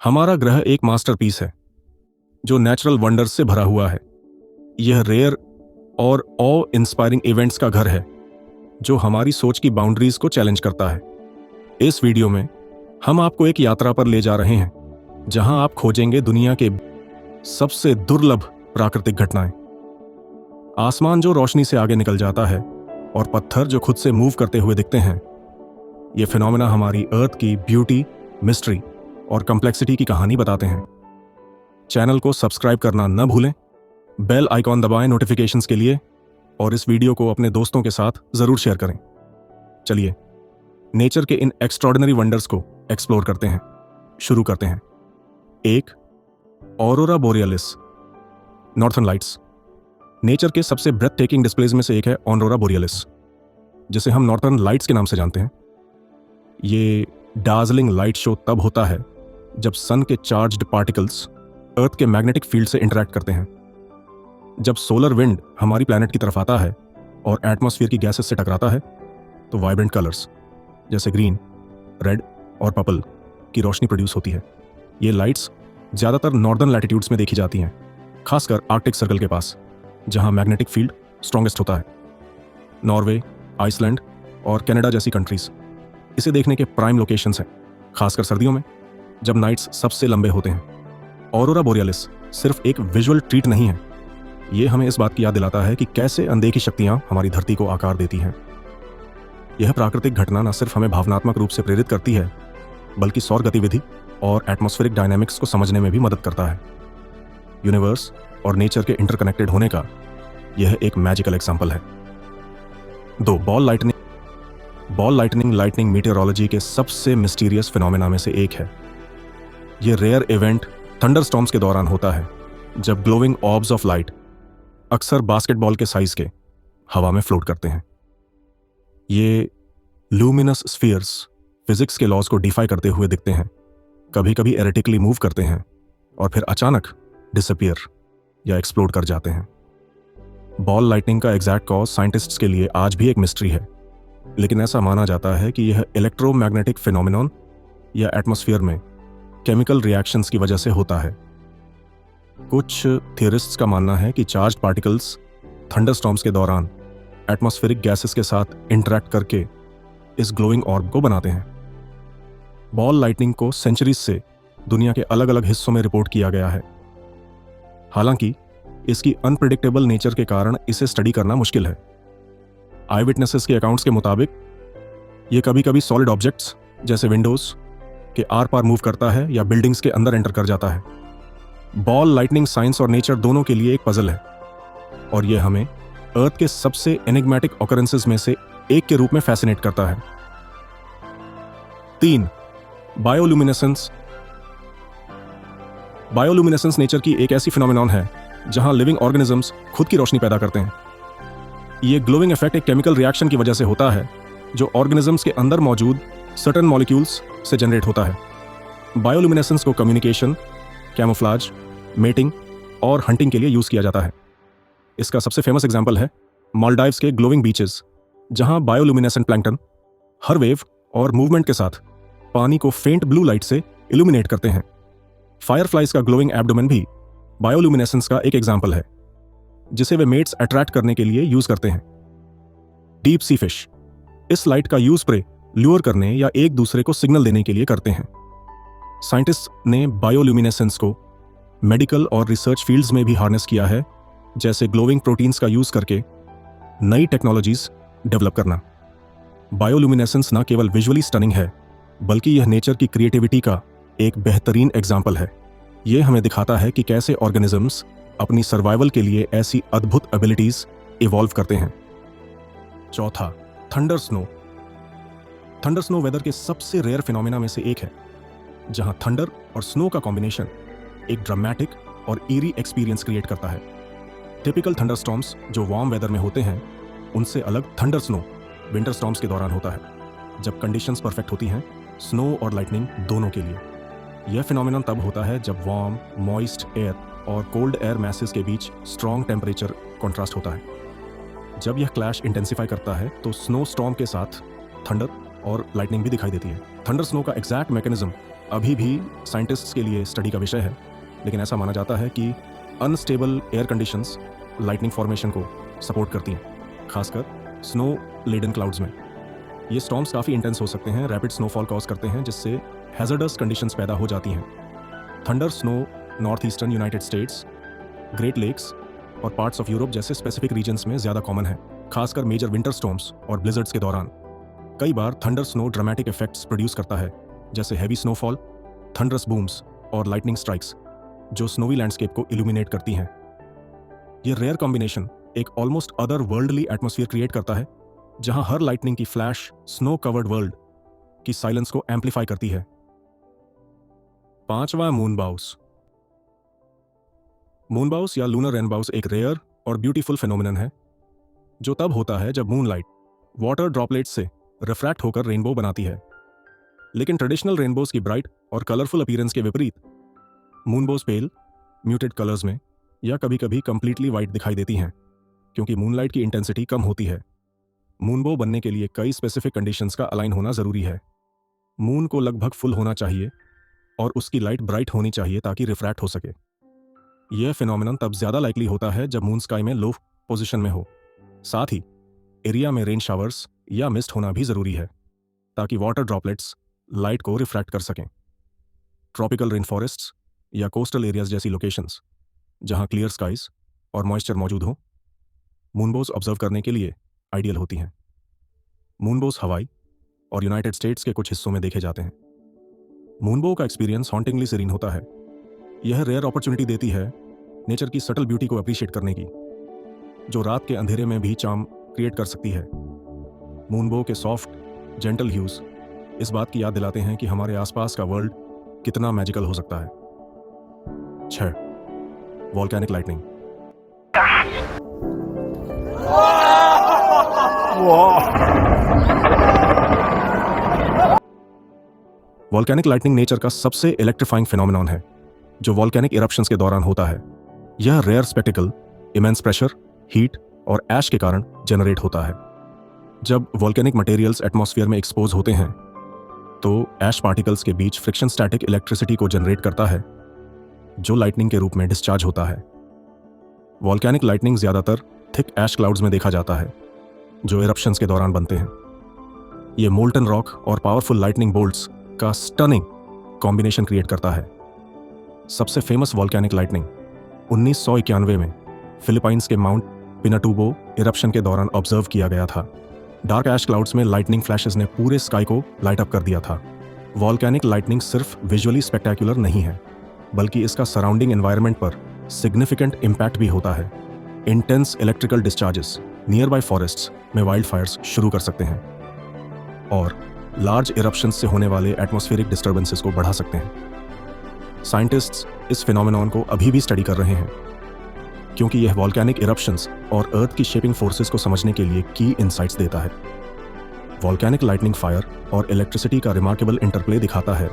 हमारा ग्रह एक मास्टरपीस है जो नेचुरल वंडर्स से भरा हुआ है। यह रेयर और ऑ इंस्पायरिंग इवेंट्स का घर है जो हमारी सोच की बाउंड्रीज को चैलेंज करता है। इस वीडियो में हम आपको एक यात्रा पर ले जा रहे हैं जहां आप खोजेंगे दुनिया के सबसे दुर्लभ प्राकृतिक घटनाएं। आसमान जो रोशनी से आगे निकल जाता है और पत्थर जो खुद से मूव करते हुए दिखते हैं। ये फिनोमेना हमारी अर्थ की ब्यूटी, मिस्ट्री और कॉम्प्लेक्सिटी की कहानी बताते हैं। चैनल को सब्सक्राइब करना न भूलें, बेल आइकॉन दबाएं नोटिफिकेशंस के लिए और इस वीडियो को अपने दोस्तों के साथ जरूर शेयर करें। चलिए नेचर के इन एक्स्ट्रॉर्डिनरी वंडर्स को एक्सप्लोर करते हैं। शुरू करते हैं। एक, ऑरोरा बोरियलिस, नॉर्थर्न लाइट्स। नेचर के सबसे ब्रेथ टेकिंग डिस्प्लेज में से एक है ऑरोरा बोरियलिस, जिसे हम नॉर्थर्न लाइट्स के नाम से जानते हैं। ये डार्जलिंग लाइट शो तब होता है जब सन के चार्ज्ड पार्टिकल्स अर्थ के मैग्नेटिक फील्ड से इंटरैक्ट करते हैं। जब सोलर विंड हमारी प्लैनेट की तरफ आता है और एटमॉस्फेयर की गैसेस से टकराता है तो वाइब्रेंट कलर्स जैसे ग्रीन, रेड और पर्पल की रोशनी प्रोड्यूस होती है। ये लाइट्स ज़्यादातर नॉर्दर्न लैटिट्यूड्स में देखी जाती हैं, खासकर आर्कटिक सर्कल के पास जहां मैग्नेटिक फील्ड स्ट्रॉन्गेस्ट होता है। नॉर्वे, आइसलैंड और कनाडा जैसी कंट्रीज इसे देखने के प्राइम लोकेशंस हैं, खासकर सर्दियों में जब नाइट्स सबसे लंबे होते हैं। ऑरोरा बोरियलिस सिर्फ एक विजुअल ट्रीट नहीं है, ये हमें इस बात की याद दिलाता है कि कैसे अनदेखी शक्तियां हमारी धरती को आकार देती हैं। यह प्राकृतिक घटना न सिर्फ हमें भावनात्मक रूप से प्रेरित करती है, बल्कि सौर गतिविधि और एटमॉस्फेरिक डायनामिक्स को समझने में भी मदद करता है। यूनिवर्स और नेचर के इंटरकनेक्टेड होने का यह एक मैजिकल एग्जाम्पल है। 2, बॉल लाइटनिंग मीटेरोलॉजी के सबसे मिस्टीरियस फिनोमेना में से एक है। यह रेयर इवेंट थंडरस्टॉर्म्स के दौरान होता है जब ग्लोइंग ऑर्ब्स ऑफ लाइट, अक्सर बास्केटबॉल के साइज के, हवा में फ्लोट करते हैं। ये लूमिनस स्फीयर्स फिजिक्स के लॉज को डिफाई करते हुए दिखते हैं, कभी कभी एरेटिकली मूव करते हैं और फिर अचानक डिसअपीयर या एक्सप्लोड कर जाते हैं। बॉल लाइटनिंग का एग्जैक्ट कॉज साइंटिस्ट्स के लिए आज भी एक मिस्ट्री है, लेकिन ऐसा माना जाता है कि यह इलेक्ट्रोमैग्नेटिक फिनोमेनॉन या एटमॉस्फेयर में केमिकल रिएक्शंस की वजह से होता है। कुछ थियरिस्ट्स का मानना है कि चार्ज्ड पार्टिकल्स थंडरस्टॉर्म्स के दौरान एटमॉस्फेरिक गैसेस के साथ इंटरैक्ट करके इस ग्लोइंग ऑर्ब को बनाते हैं। बॉल लाइटनिंग को सेंचुरीज से दुनिया के अलग अलग हिस्सों में रिपोर्ट किया गया है। हालांकि इसकी अनप्रेडिक्टेबल नेचर के कारण इसे स्टडी करना मुश्किल है। आई विटनेसेस के अकाउंट्स के मुताबिक ये कभी कभी सॉलिड ऑब्जेक्ट्स जैसे विंडोज के आर पार मूव करता है या बिल्डिंग्स के अंदर एंटर कर जाता है। बॉल लाइटनिंग साइंस और नेचर दोनों के लिए एक पजल है और यह हमें अर्थ के सबसे एनिग्मेटिक ऑकरेंसेस में से एक के रूप में फैसिनेट करता है। 3, बायोल्यूमिनेसेंस नेचर की एक ऐसी फिनोमेनॉन है जहां लिविंग ऑर्गेनिजम्स खुद की रोशनी पैदा करते हैं। ये ग्लोइंग इफेक्ट एक केमिकल रिएक्शन की वजह से होता है जो ऑर्गेनिजम्स के अंदर मौजूद सर्टेन मॉलिक्यूल्स से जनरेट होता है। बायोल्यूमिनेसेंस को कम्युनिकेशन, कैमोफ्लाज, मेटिंग और हंटिंग के लिए यूज किया जाता है। इसका सबसे फेमस एग्जांपल है मालदीव्स के ग्लोइंग बीचेस, जहां बायोल्यूमिनेसेंट प्लैंकटन हर वेव और मूवमेंट के साथ पानी को फेंट ब्लू लाइट से इल्यूमिनेट करते हैं। फायरफ्लाइज का ग्लोइंग एब्डोमेन भी बायोल्यूमिनेसेंस का एक एग्जांपल है, जिसे वे मेट्स अट्रैक्ट करने के लिए यूज करते हैं। डीप सी फिश इस लाइट का यूज प्रे ल्यूर करने या एक दूसरे को सिग्नल देने के लिए करते हैं। साइंटिस्ट ने बायोल्यूमिनेसेंस को मेडिकल और रिसर्च फील्ड्स में भी हार्नेस किया है, जैसे ग्लोइंग प्रोटीन्स का यूज करके नई टेक्नोलॉजीज डेवलप करना। बायोल्यूमिनेसेंस न केवल विजुअली स्टनिंग है, बल्कि यह नेचर की क्रिएटिविटी का एक बेहतरीन एग्जाम्पल है। यह हमें दिखाता है कि कैसे ऑर्गेनिजम्स अपनी सर्वाइवल के लिए ऐसी अद्भुत एबिलिटीज इवॉल्व करते हैं। 4, थंडर स्नो वेदर के सबसे रेयर फिनोमेना में से एक है, जहां थंडर और स्नो का कॉम्बिनेशन एक ड्रामेटिक और ईरी एक्सपीरियंस क्रिएट करता है। टिपिकल थंडरस्टॉर्म्स जो वार्म वेदर में होते हैं, उनसे अलग थंडर स्नो विंटर स्टॉर्म्स के दौरान होता है, जब कंडीशंस परफेक्ट होती हैं स्नो और लाइटनिंग दोनों के लिए। यह फिनोमेनन तब होता है जब वार्म, मॉइस्ट एयर और कोल्ड एयर मैसेस के बीच स्ट्रॉन्ग टेम्परेचर कॉन्ट्रास्ट होता है। जब यह क्लैश इंटेंसिफाई करता है तो स्नो स्टॉर्म के साथ थंडर और लाइटनिंग भी दिखाई देती है। थंडर स्नो का एग्जैक्ट मैकेनिज्म अभी भी साइंटिस्ट्स के लिए स्टडी का विषय है, लेकिन ऐसा माना जाता है कि unstable air conditions lightning formation को सपोर्ट करती हैं, खासकर स्नो लेडन क्लाउड्स में। ये स्टॉर्म्स काफ़ी इंटेंस हो सकते हैं, रैपिड स्नोफॉल कॉज करते हैं, जिससे हैजर्डस कंडीशंस पैदा हो जाती हैं। Thundersnow north eastern United States, Great Lakes और पार्ट्स ऑफ यूरोप जैसे स्पेसिफिक रीजन्स में ज़्यादा कॉमन है, खासकर मेजर विंटर स्टॉर्म्स और ब्लिजर्ड्स के दौरान। कई बार thunder snow dramatic effects produce करता है, जैसे हैवी स्नोफॉल, थंडरस बूम्स और लाइटनिंग स्ट्राइक्स, जो स्नोवी लैंडस्केप को इल्यूमिनेट करती हैं। ये रेयर कॉम्बिनेशन एक almost other worldly atmosphere create करता है, जहां हर लाइटनिंग की फ्लैश स्नो कवर्ड वर्ल्ड की साइलेंस को एम्पलीफाई करती है। 5वां मून बाउस। मून बाउस या लूनर रेनबाउस एक रेयर और ब्यूटीफुल फेनोमेनन है, जो तब होता है जब मूनलाइट वाटर ड्रॉपलेट्स से रिफ्रैक्ट होकर रेनबो बनाती है। लेकिन ट्रेडिशनल रेनबोज की ब्राइट और कलरफुल अपीयरेंस के विपरीत मूनबोज पेल, म्यूटेड कलर्स में या कभी कभी कंप्लीटली वाइट दिखाई देती हैं, क्योंकि मूनलाइट की इंटेंसिटी कम होती है। मूनबो बनने के लिए कई स्पेसिफिक कंडीशंस का अलाइन होना जरूरी है। मून को लगभग फुल होना चाहिए और उसकी लाइट ब्राइट होनी चाहिए ताकि रिफ्रैक्ट हो सके। यह फिनोमिनन तब ज्यादा लाइकली होता है जब मून स्काई में लो पोजीशन में हो। साथ ही एरिया में रेन शावर्स या मिस्ट होना भी जरूरी है, ताकि वाटर ड्रॉपलेट्स लाइट को रिफ्रैक्ट कर सकें। ट्रॉपिकल रेन फॉरेस्ट्स या कोस्टल एरियाज जैसी लोकेशंस, जहां क्लियर स्काइज और मॉइस्चर मौजूद हो, मूनबोस ऑब्जर्व करने के लिए आइडियल होती हैं। मूनबोस हवाई और यूनाइटेड स्टेट्स के कुछ हिस्सों में देखे जाते हैं। मूनबो का एक्सपीरियंस हॉन्टिंगली सीरीन होता है। यह रेयर अपॉर्चुनिटी देती है नेचर की सटल ब्यूटी को अप्रिशिएट करने की, जो रात के अंधेरे में भी चार्म क्रिएट कर सकती है। मूनबो के सॉफ्ट जेंटल ह्यूज इस बात की याद दिलाते हैं कि हमारे आसपास का वर्ल्ड कितना मैजिकल हो सकता है। 6. Volcanic lightning. Volcanic lightning nature का सबसे इलेक्ट्रीफाइंग फिनोमेनॉन है, जो वॉल्केनिक इरप्शंस के दौरान होता है। यह rare spectacle immense pressure, heat और ऐश के कारण जनरेट होता है। जब वॉल्केनिक मटेरियल्स एटमॉस्फेयर में एक्सपोज होते हैं, तो ऐश पार्टिकल्स के बीच फ्रिक्शन स्टैटिक इलेक्ट्रिसिटी को जनरेट करता है, जो लाइटनिंग के रूप में डिस्चार्ज होता है। वॉल्केनिक लाइटनिंग ज्यादातर थिक ऐश क्लाउड्स में देखा जाता है, जो इरप्शंस के दौरान बनते हैं। ये मोल्टन रॉक और पावरफुल लाइटनिंग बोल्ट्स का स्टनिंग कॉम्बिनेशन क्रिएट करता है। सबसे फेमस वॉल्केनिक लाइटनिंग 1991 में फिलीपाइंस के माउंट पिनाटुबो इरप्शन के दौरान ऑब्जर्व किया गया था। डार्क ऐश क्लाउड्स में लाइटनिंग फ्लैशेस ने पूरे स्काई को लाइट अप कर दिया था। वॉल्केनिक लाइटनिंग सिर्फ विजुअली स्पेक्टेकुलर नहीं है, बल्कि इसका सराउंडिंग एनवायरनमेंट पर सिग्निफिकेंट इम्पैक्ट भी होता है। Intense electrical discharges near by forests में वाइल्ड फायर्स शुरू कर सकते हैं और लार्ज इरप्शंस से होने वाले एटमॉस्फेरिक डिस्टर्बेंसेस को बढ़ा सकते हैं। साइंटिस्ट्स इस फिनोमेनॉन को अभी भी स्टडी कर रहे हैं, क्योंकि यह वॉल्केनिक इरप्शंस और अर्थ की शेपिंग फोर्सेस को समझने के लिए की इनसाइट्स देता है। वॉल्केनिक लाइटनिंग फायर और इलेक्ट्रिसिटी का रिमार्केबल इंटरप्ले दिखाता है,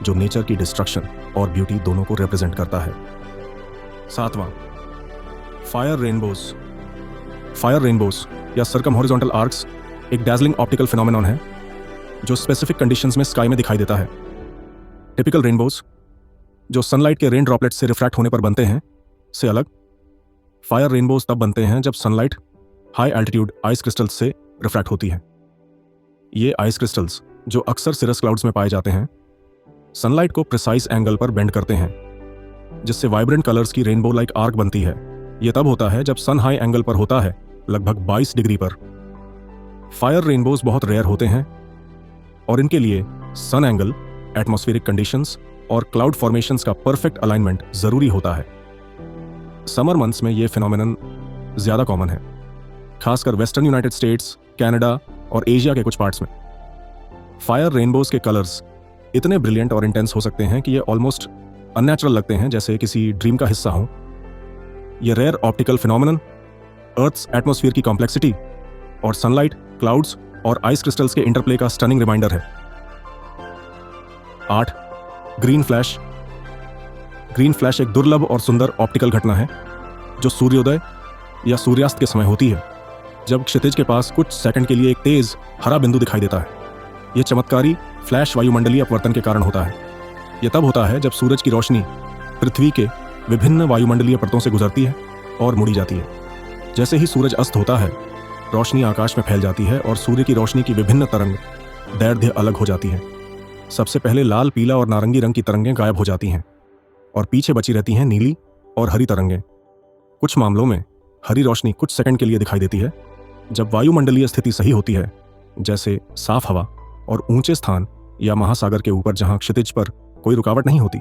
जो नेचर की डिस्ट्रक्शन और ब्यूटी दोनों को रिप्रेजेंट करता है। 7वां, फायर रेनबोज। फायर रेनबोज या सर्कमहॉरिजॉन्टल आर्क्स एक डैज़लिंग ऑप्टिकल फिनोमेनॉन है, जो स्पेसिफिक कंडीशंस में स्काई में दिखाई देता है। टिपिकल रेनबोज, जो सनलाइट के रेन ड्रॉपलेट्स से रिफ्रैक्ट होने पर बनते हैं, से अलग फायर रेनबोज तब बनते हैं जब sunlight high altitude ice crystals से रिफ्रैक्ट होती है। ये आइस क्रिस्टल्स, जो अक्सर सिरस क्लाउड्स में पाए जाते हैं, सनलाइट को प्रिसाइज एंगल पर बेंड करते हैं, जिससे वाइब्रेंट कलर्स की रेनबो लाइक आर्क बनती है। यह तब होता है जब सन हाई एंगल पर होता है, लगभग 22 डिग्री पर। फायर रेनबोज बहुत रेयर होते हैं और इनके लिए सन एंगल, एटमॉस्फेरिक कंडीशंस और क्लाउड फॉर्मेशंस का परफेक्ट अलाइनमेंट जरूरी होता है। समर मंथ्स में यह फिनोमेनन ज्यादा कॉमन है, खासकर वेस्टर्न यूनाइटेड स्टेट्स, कनाडा और एशिया के कुछ पार्ट्स में। फायर रेनबोज के कलर्स इतने ब्रिलियंट और इंटेंस हो सकते हैं कि ये ऑलमोस्ट अननेचुरल लगते हैं, जैसे किसी ड्रीम का हिस्सा हो। ये rare optical phenomenon earth's atmosphere की कॉम्प्लेक्सिटी और सनलाइट, क्लाउड्स और आइस क्रिस्टल्स के इंटरप्ले का स्टनिंग रिमाइंडर है। 8. Green flash. ग्रीन फ्लैश एक दुर्लभ और सुंदर ऑप्टिकल घटना है, जो सूर्योदय या सूर्यास्त के समय होती है, जब क्षितिज के पास कुछ सेकंड के लिए एक तेज हरा बिंदु दिखाई देता है। यह चमत्कारी फ्लैश वायुमंडलीय अपवर्तन के कारण होता है। यह तब होता है जब सूरज की रोशनी पृथ्वी के विभिन्न वायुमंडलीय परतों से गुजरती है और मुड़ी जाती है। जैसे ही सूरज अस्त होता है, रोशनी आकाश में फैल जाती है और सूर्य की रोशनी की विभिन्न तरंग दैर्ध्य अलग हो जाती है। सबसे पहले लाल, पीला और नारंगी रंग की तरंगें गायब हो जाती हैं और पीछे बची रहती हैं नीली और हरी तरंगें। कुछ मामलों में हरी रोशनी कुछ सेकंड के लिए दिखाई देती है जब वायुमंडलीय स्थिति सही होती है, जैसे साफ हवा और ऊंचे स्थान या महासागर के ऊपर जहां क्षितिज पर कोई रुकावट नहीं होती।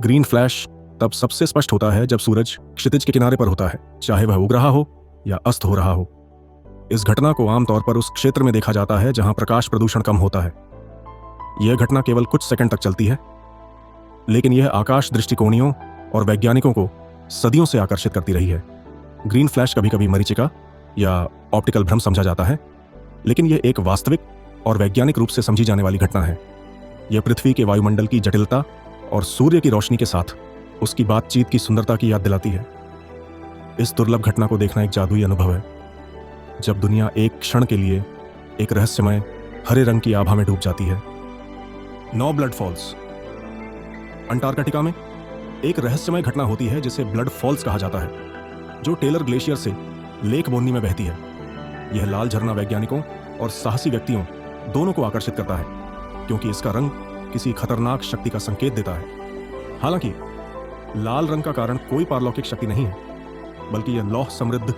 ग्रीन फ्लैश तब सबसे स्पष्ट होता है जब सूरज क्षितिज के किनारे पर होता है, चाहे वह उग रहा हो या अस्त हो रहा हो। इस घटना को आमतौर पर उस क्षेत्र में देखा जाता है जहां प्रकाश प्रदूषण कम होता है। यह घटना केवल कुछ सेकंड तक चलती है, लेकिन यह आकाश दृष्टिकोणियों और वैज्ञानिकों को सदियों से आकर्षित करती रही है। ग्रीन फ्लैश कभी कभी मरीचिका या ऑप्टिकल भ्रम समझा जाता है, लेकिन यह एक वास्तविक और वैज्ञानिक रूप से समझी जाने वाली घटना है। यह पृथ्वी के वायुमंडल की जटिलता और सूर्य की रोशनी के साथ उसकी बातचीत की सुंदरता की याद दिलाती है। इस दुर्लभ घटना को देखना एक जादुई अनुभव है, जब दुनिया एक क्षण के लिए एक रहस्यमय हरे रंग की आभा में डूब जाती है। 9 ब्लड फॉल्स। अंटार्कटिका में एक रहस्यमय घटना होती है जिसे ब्लड फॉल्स कहा जाता है, जो टेलर ग्लेशियर से लेक बोन्नी में बहती है। यह लाल झरना वैज्ञानिकों और साहसी व्यक्तियों दोनों को आकर्षित करता है, क्योंकि इसका रंग किसी खतरनाक शक्ति का संकेत देता है। हालांकि लाल रंग का कारण कोई पारलौकिक शक्ति नहीं है, बल्कि यह लौह समृद्ध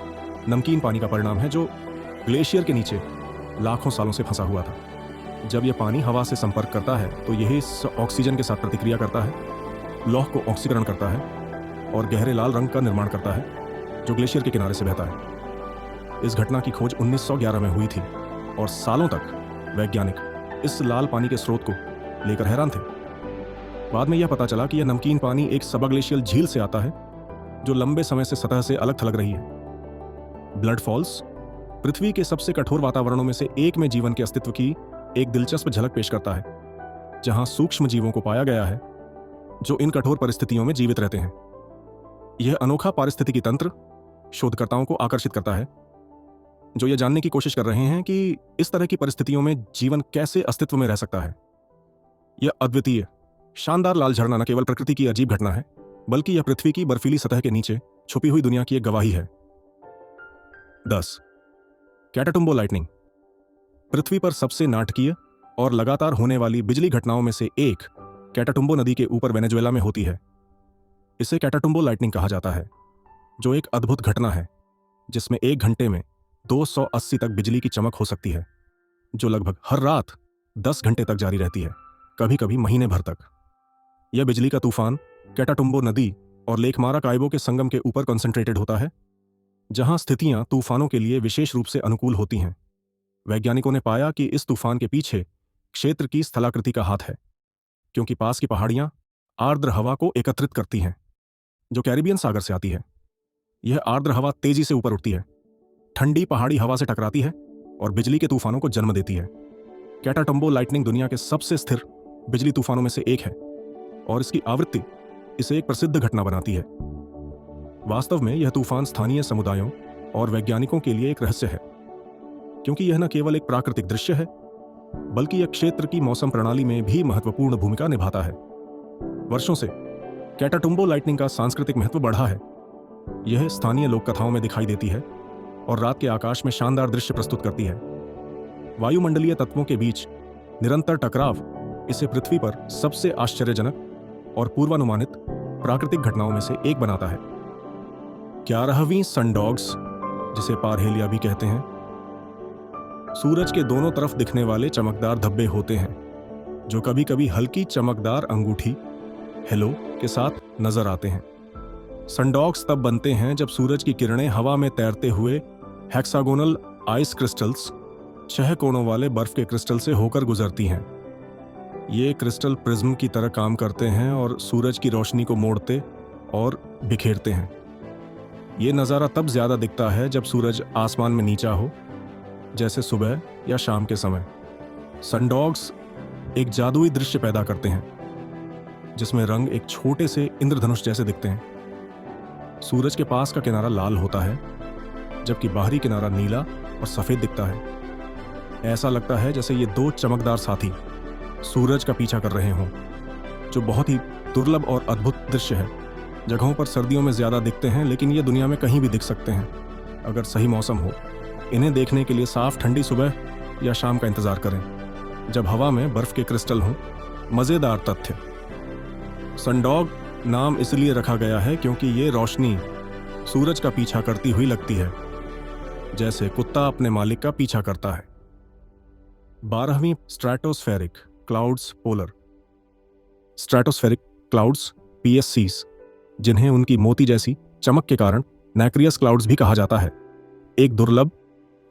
नमकीन पानी का परिणाम है जो ग्लेशियर के नीचे लाखों सालों से फंसा हुआ था। जब यह पानी हवा से संपर्क करता है तो यह इस ऑक्सीजन के साथ प्रतिक्रिया करता है, लौह को ऑक्सीकरण करता है और गहरे लाल रंग का निर्माण करता है, जो ग्लेशियर के किनारे से बहता है। इस घटना की खोज 1911 में हुई थी और सालों तक वैज्ञानिक इस लाल पानी के स्रोत को लेकर हैरान थे। बाद में यह पता चला कि यह नमकीन पानी एक सबग्लेशियल झील से आता है, जो लंबे समय से सतह से अलग थलग रही है। ब्लड फॉल्स पृथ्वी के सबसे कठोर वातावरणों में से एक में जीवन के अस्तित्व की एक दिलचस्प झलक पेश करता है, जहां सूक्ष्म जीवों को पाया गया है जो इन कठोर परिस्थितियों में जीवित रहते हैं। यह अनोखा पारिस्थितिकी तंत्र शोधकर्ताओं को आकर्षित करता है, जो यह जानने की कोशिश कर रहे हैं कि इस तरह की परिस्थितियों में जीवन कैसे अस्तित्व में रह सकता है। यह अद्वितीय, शानदार लाल झरना न केवल प्रकृति की अजीब घटना है, बल्कि यह पृथ्वी की बर्फीली सतह के नीचे छुपी हुई दुनिया की एक गवाही है। 10. कैटाटुम्बो लाइटनिंग। पृथ्वी पर सबसे नाटकीय और लगातार होने वाली बिजली घटनाओं में से एक कैटाटुम्बो नदी के ऊपर वेनेजुएला में होती है। इसे कैटाटुम्बो लाइटनिंग कहा जाता है, जो एक अद्भुत घटना है जिसमें 1 घंटे में 280 तक बिजली की चमक हो सकती है, जो लगभग हर रात 10 घंटे तक जारी रहती है, कभी कभी महीने भर तक। यह बिजली का तूफान कैटाटुम्बो नदी और लेक माराकाइबो के संगम के ऊपर कंसंट्रेटेड होता है, जहां स्थितियां तूफानों के लिए विशेष रूप से अनुकूल होती हैं। वैज्ञानिकों ने पाया कि इस तूफान के पीछे क्षेत्र की स्थलाकृति का हाथ है, क्योंकि पास की पहाड़ियां आर्द्र हवा को एकत्रित करती हैं, जो कैरिबियन सागर से आती है। यह आर्द्र हवा तेजी से ऊपर उठती है, ठंडी पहाड़ी हवा से टकराती है और बिजली के तूफानों को जन्म देती है। कैटाटुम्बो लाइटनिंग दुनिया के सबसे स्थिर बिजली तूफानों में से एक है और इसकी आवृत्ति इसे एक प्रसिद्ध घटना बनाती है। वास्तव में यह तूफान स्थानीय समुदायों और वैज्ञानिकों के लिए एक रहस्य है, क्योंकि यह न केवल एक प्राकृतिक दृश्य है, बल्कि यह क्षेत्र की मौसम प्रणाली में भी महत्वपूर्ण भूमिका निभाता है। वर्षों से कैटाटुम्बो लाइटनिंग का सांस्कृतिक महत्व बढ़ा है। यह स्थानीय लोक कथाओं में दिखाई देती है और रात के आकाश में शानदार दृश्य प्रस्तुत करती है। वायुमंडलीय तत्वों के बीच निरंतर टकराव इसे पृथ्वी पर सबसे आश्चर्यजनक और पूर्वानुमानित प्राकृतिक घटनाओं में से एक बनाता है। 11वीं सनडॉग्स, जिसे पारहेलिया भी कहते हैं, सूरज के दोनों तरफ दिखने वाले चमकदार धब्बे होते हैं, जो कभी कभी हल्की चमकदार अंगूठी हेलो के साथ नजर आते हैं। सनडॉग्स तब बनते हैं जब सूरज की किरणें हवा में तैरते हुए हेक्सागोनल आइस क्रिस्टल्स, 6 कोणों वाले बर्फ के क्रिस्टल से होकर गुजरती हैं। ये क्रिस्टल प्रिज्म की तरह काम करते हैं और सूरज की रोशनी को मोड़ते और बिखेरते हैं। ये नज़ारा तब ज़्यादा दिखता है जब सूरज आसमान में नीचा हो, जैसे सुबह या शाम के समय। सनडॉग्स एक जादुई दृश्य पैदा करते हैं, जिसमें रंग एक छोटे से इंद्रधनुष जैसे दिखते हैं। सूरज के पास का किनारा लाल होता है, जबकि बाहरी किनारा नीला और सफ़ेद दिखता है। ऐसा लगता है जैसे ये 2 चमकदार साथी सूरज का पीछा कर रहे हों। जो बहुत ही दुर्लभ और अद्भुत दृश्य है। जगहों पर सर्दियों में ज़्यादा दिखते हैं, लेकिन ये दुनिया में कहीं भी दिख सकते हैं अगर सही मौसम हो। इन्हें देखने के लिए साफ ठंडी सुबह या शाम का इंतज़ार करें, जब हवा में बर्फ़ के क्रिस्टल हों। मज़ेदार तथ्य, सनडॉग नाम इसलिए रखा गया है क्योंकि ये रोशनी सूरज का पीछा करती हुई लगती है, जैसे कुत्ता अपने मालिक का पीछा करता है। 12वीं stratospheric clouds polar. Stratospheric clouds PSCs, जिन्हें उनकी मोती जैसी चमक के कारण नैक्रियस क्लाउड्स भी कहा जाता है, एक दुर्लभ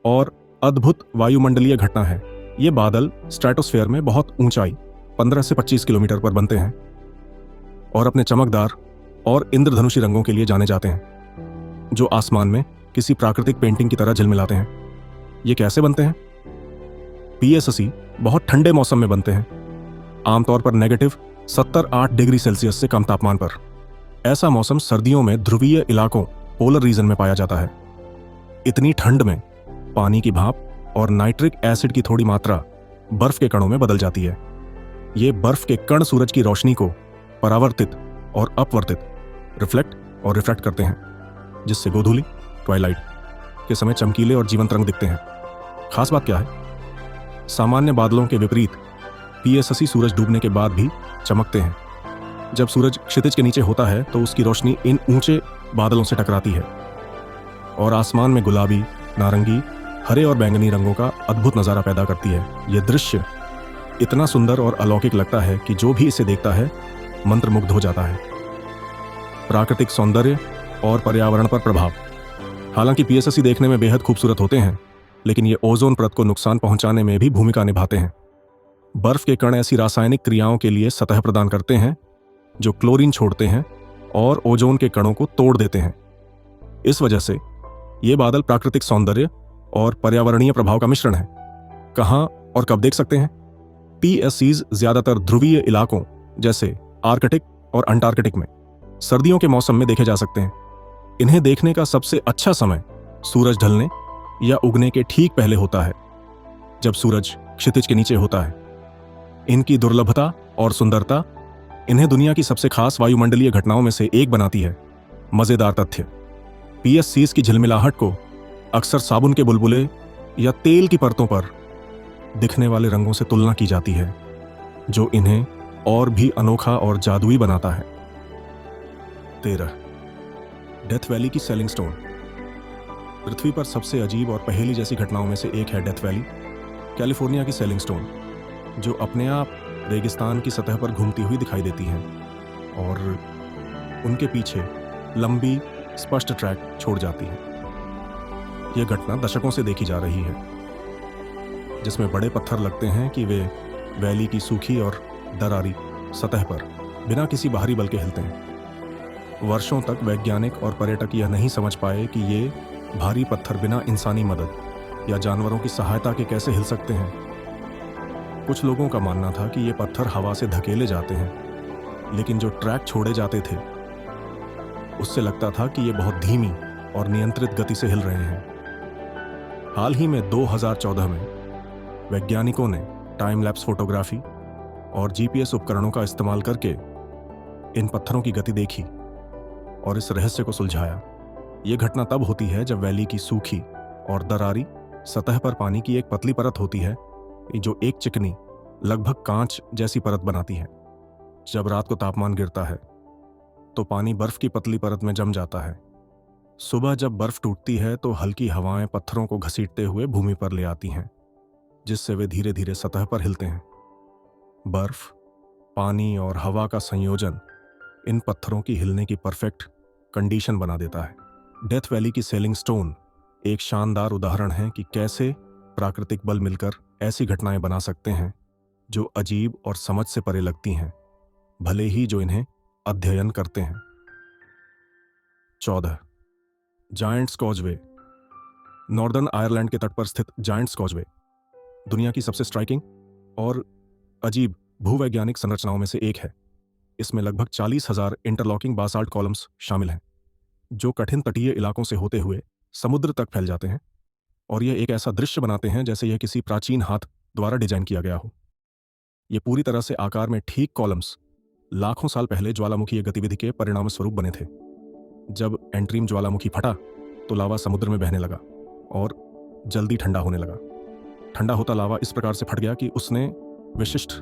और अद्भुत वायुमंडलीय घटना है। ये बादल स्ट्रैटोस्फेयर में बहुत ऊंचाई 15 से 25 किलोमीटर पर बनते हैं और अपने चमकदार और इंद्रधनुषी रंगों के लिए जाने जाते हैं, जो आसमान में किसी प्राकृतिक पेंटिंग की तरह झिलमिलाते हैं। ये कैसे बनते हैं? PSC बहुत ठंडे मौसम में बनते हैं, आमतौर पर -78 डिग्री सेल्सियस से कम तापमान पर। ऐसा मौसम सर्दियों में ध्रुवीय इलाकों पोलर रीजन में पाया जाता है। इतनी ठंड में पानी की भाप और नाइट्रिक एसिड की थोड़ी मात्रा बर्फ के कणों में बदल जाती है। ये बर्फ के कण सूरज की रोशनी को परावर्तित और अपवर्तित, रिफ्लेक्ट और रिफ्रैक्ट करते हैं, जिससे गोधूली ट्वाइलाइट के समय चमकीले और जीवंत रंग दिखते हैं। खास बात क्या है? सामान्य बादलों के विपरीत PSC सूरज डूबने के बाद भी चमकते हैं। जब सूरज क्षितिज के नीचे होता है तो उसकी रोशनी इन ऊंचे बादलों से टकराती है और आसमान में गुलाबी, नारंगी, हरे और बैंगनी रंगों का अद्भुत नज़ारा पैदा करती है। यह दृश्य इतना सुंदर और अलौकिक लगता है कि जो भी इसे देखता है मंत्रमुग्ध हो जाता है। प्राकृतिक सौंदर्य और पर्यावरण पर प्रभाव। हालांकि PSC देखने में बेहद खूबसूरत होते हैं, लेकिन ये ओजोन परत को नुकसान पहुंचाने में भी भूमिका निभाते हैं। बर्फ के कण ऐसी रासायनिक क्रियाओं के लिए सतह प्रदान करते हैं जो क्लोरीन छोड़ते हैं और ओजोन के कणों को तोड़ देते हैं। इस वजह से ये बादल प्राकृतिक सौंदर्य और पर्यावरणीय प्रभाव का मिश्रण है। कहाँ और कब देख सकते हैं? PSCs ज्यादातर ध्रुवीय इलाकों जैसे आर्कटिक और अंटार्कटिक में सर्दियों के मौसम में देखे जा सकते हैं। इन्हें देखने का सबसे अच्छा समय सूरज ढलने या उगने के ठीक पहले होता है, जब सूरज क्षितिज के नीचे होता है। इनकी दुर्लभता और सुंदरता इन्हें दुनिया की सबसे खास वायुमंडलीय घटनाओं में से एक बनाती है। मजेदार तथ्य, PSCs की झिलमिलाहट को अक्सर साबुन के बुलबुले या तेल की परतों पर दिखने वाले रंगों से तुलना की जाती है, जो इन्हें और भी अनोखा और जादुई बनाता है। 13. डेथ वैली की सेलिंग स्टोन। पृथ्वी पर सबसे अजीब और पहेली जैसी घटनाओं में से एक है डेथ वैली, कैलिफोर्निया की सेलिंग स्टोन, जो अपने आप रेगिस्तान की सतह पर घूमती हुई दिखाई देती हैं और उनके पीछे लंबी स्पष्ट ट्रैक छोड़ जाती है। यह घटना दशकों से देखी जा रही है, जिसमें बड़े पत्थर लगते हैं कि वे वैली की सूखी और दरारी सतह पर बिना किसी बाहरी बल के हिलते हैं। वर्षों तक वैज्ञानिक और पर्यटक यह नहीं समझ पाए कि ये भारी पत्थर बिना इंसानी मदद या जानवरों की सहायता के कैसे हिल सकते हैं। कुछ लोगों का मानना था कि ये पत्थर हवा से धकेले जाते हैं, लेकिन जो ट्रैक छोड़े जाते थे उससे लगता था कि ये बहुत धीमी और नियंत्रित गति से हिल रहे हैं। हाल ही में 2014 में वैज्ञानिकों ने टाइम लैप्स फोटोग्राफी और GPS उपकरणों का इस्तेमाल करके इन पत्थरों की गति देखी और इस रहस्य को सुलझाया। यह घटना तब होती है जब वैली की सूखी और दरारी सतह पर पानी की एक पतली परत होती है, जो एक चिकनी, लगभग कांच जैसी परत बनाती है। जब रात को तापमान गिरता है तो पानी बर्फ की पतली परत में जम जाता है। सुबह जब बर्फ टूटती है तो हल्की हवाएं पत्थरों को घसीटते हुए भूमि पर ले आती हैं, जिससे वे धीरे धीरे सतह पर हिलते हैं। बर्फ, पानी और हवा का संयोजन इन पत्थरों की हिलने की परफेक्ट कंडीशन बना देता है। डेथ वैली की सेलिंग स्टोन एक शानदार उदाहरण है कि कैसे प्राकृतिक बल मिलकर ऐसी घटनाएं बना सकते हैं जो अजीब और समझ से परे लगती हैं, भले ही जो इन्हें अध्ययन करते हैं। 14. Giants causeway. नॉर्दर्न आयरलैंड के तट पर स्थित जायंट्स कॉजवे दुनिया की सबसे स्ट्राइकिंग और अजीब भूवैज्ञानिक संरचनाओं में से एक है। इसमें लगभग 40,000 इंटरलॉकिंग बासाल्ट कॉलम्स शामिल हैं, जो कठिन तटीय इलाकों से होते हुए समुद्र तक फैल जाते हैं और यह एक ऐसा दृश्य बनाते हैं जैसे यह किसी प्राचीन हाथ द्वारा डिजाइन किया गया हो। ये पूरी तरह से आकार में ठीक कॉलम्स लाखों साल पहले ज्वालामुखी गतिविधि के परिणाम स्वरूप बने थे। जब एंट्रीम ज्वालामुखी फटा तो लावा समुद्र में बहने लगा और जल्दी ठंडा होने लगा। ठंडा होता लावा इस प्रकार से फट गया कि उसने विशिष्ट,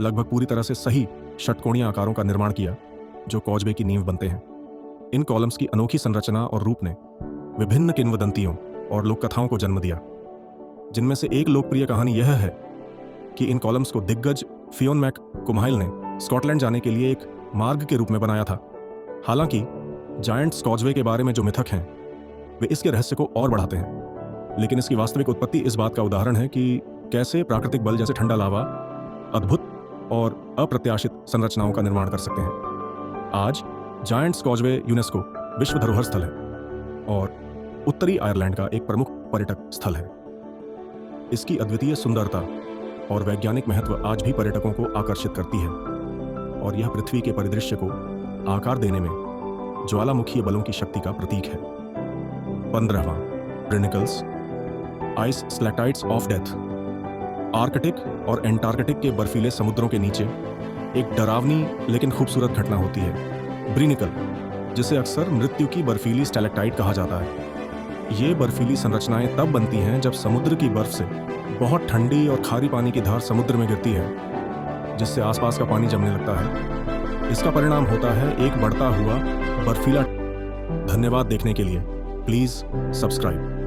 लगभग पूरी तरह से सही षटकोणीय आकारों का निर्माण किया जो कॉजवे की नींव बनते हैं। इन कॉलम्स की अनोखी संरचना और रूप ने विभिन्न किंवदंतियों और लोक कथाओं को जन्म दिया, जिनमें से एक लोकप्रिय कहानी यह है कि इन कॉलम्स को दिग्गज फियोन मैक कुम्हाइल ने स्कॉटलैंड जाने के लिए एक मार्ग के रूप में बनाया था। हालांकि जायंट्स कॉजवे के बारे में जो मिथक हैं वे इसके रहस्य को और बढ़ाते हैं, लेकिन इसकी वास्तविक उत्पत्ति इस बात का उदाहरण है कि कैसे प्राकृतिक बल जैसे ठंडा लावा अद्भुत और अप्रत्याशित संरचनाओं का निर्माण कर सकते हैं। आज जायंट्स कॉजवे यूनेस्को विश्व धरोहर स्थल है और उत्तरी आयरलैंड का एक प्रमुख पर्यटक स्थल है। इसकी अद्वितीय सुंदरता और वैज्ञानिक महत्व आज भी पर्यटकों को आकर्षित करती है और यह पृथ्वी के परिदृश्य को आकार देने में ज्वालामुखीय बलों की शक्ति का प्रतीक है। 15वां, ब्रिनिकल्स, आइस स्लैक्टाइट्स ऑफ डेथ। आर्कटिक और एंटार्कटिक के बर्फीले समुद्रों के नीचे एक डरावनी लेकिन खूबसूरत घटना होती है, ब्रिनिकल, जिसे अक्सर मृत्यु की बर्फीली स्टैलेक्टाइट कहा जाता है। ये बर्फीली संरचनाएं तब बनती हैं जब समुद्र की बर्फ से बहुत ठंडी और खारी पानी की धार समुद्र में गिरती है, जिससे आसपास का पानी जमने लगता है। इसका परिणाम होता है एक बढ़ता हुआ बर्फीला। धन्यवाद देखने के लिए। Please subscribe.